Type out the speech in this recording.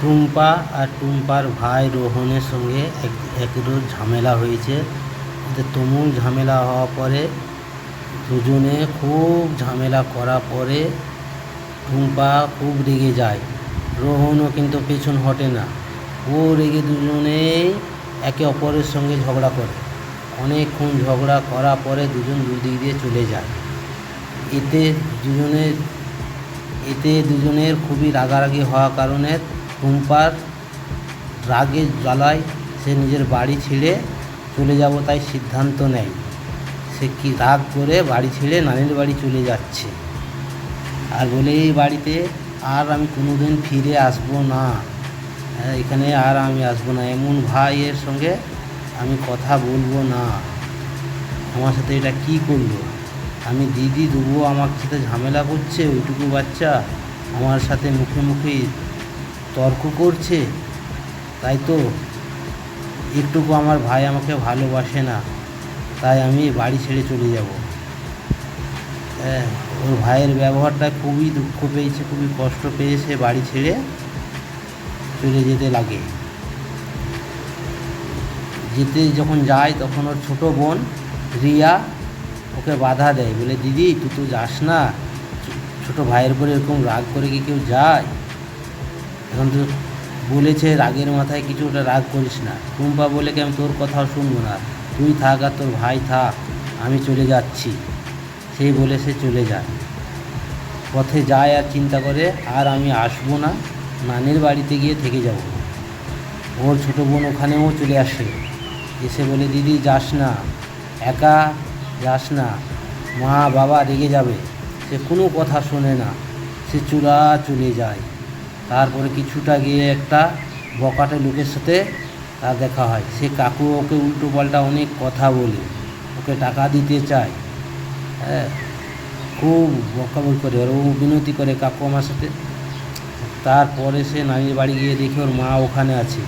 টুম্পা আর টুম্পার ভাই রোহনের সঙ্গে একটু ঝামেলা হয়েছে। তুমুল ঝামেলা হওয়ার পরে দুজনে খুব ঝামেলা করার পরে টুম্পা খুব রেগে যায়। রোহনও কিন্তু পেছন হটে না। ও রেগে দুজনেই একে অপরের সঙ্গে ঝগড়া করে। অনেকক্ষণ ঝগড়া করার পরে দুজন দুদিক দিয়ে চলে যায়। এতে দুজনের খুবই রাগারাগি হওয়ার কারণে টুম্পার রাগে জ্বালায় সে নিজের বাড়ি ছেড়ে চলে যাব তাই সিদ্ধান্ত নেয়। সে কি রাগ করে বাড়ি ছেড়ে নানির বাড়ি চলে যাচ্ছে আর বলে এই বাড়িতে আর আমি কোনোদিন ফিরে আসবো না, এখানে আর আমি আসবো না, এমন ভাইয়ের সঙ্গে আমি কথা বলবো না। আমার সাথে এটা কি করলো? আমি দিদি দেবো আমার সাথে ঝামেলা করছে, ওইটুকু বাচ্চা আমার সাথে মুখে মুখে তর্ক করছে, তাই তো একটুকু আমার ভাই আমাকে ভালোবাসে না, তাই আমি বাড়ি ছেড়ে চলে যাব। ওর ভাইয়ের ব্যবহারটা খুবই দুঃখ পেয়েছে, খুবই কষ্ট পেয়েছে, বাড়ি ছেড়ে চলে যেতে লাগে। যখন যায় তখন ওর ছোটো বোন রিয়া ওকে বাধা দেয়, বলে দিদি তুই তো যাস না, ছোটো ভাইয়ের উপরে এরকম রাগ করে কি কেউ যায়? এখন তো বলেছে রাগের মাথায় কিছু, ওটা রাগ করিস না। টুম্পা বলে কি আমি তোর কথাও শুনবো না, তুই থাক আর তোর ভাই থাক, আমি চলে যাচ্ছি। সেই বলে সে চলে যায়। পথে যায় আর চিন্তা করে আর আমি আসবো না, নানির বাড়িতে গিয়ে থেকে যাব। ওর ছোটো বোন ওখানেও চলে আসে, এসে বলে দিদি যাস না, একা যাস না, মা বাবা রেগে যাবে। সে কোনো কথা শোনে না, সে চলে যায়। তারপরে কিছুটা গিয়ে একটা বকাটে লোকের সাথে তার দেখা হয়। সে কাকু ওকে উল্টো পাল্টা অনেক কথা বলে, ওকে টাকা দিতে চায়, খুব বকাবকি করে, আর ও বিনতি করে কাকু আমার সাথে। তারপরে সে নানির বাড়ি গিয়ে দেখে ওর মা ওখানে আছে।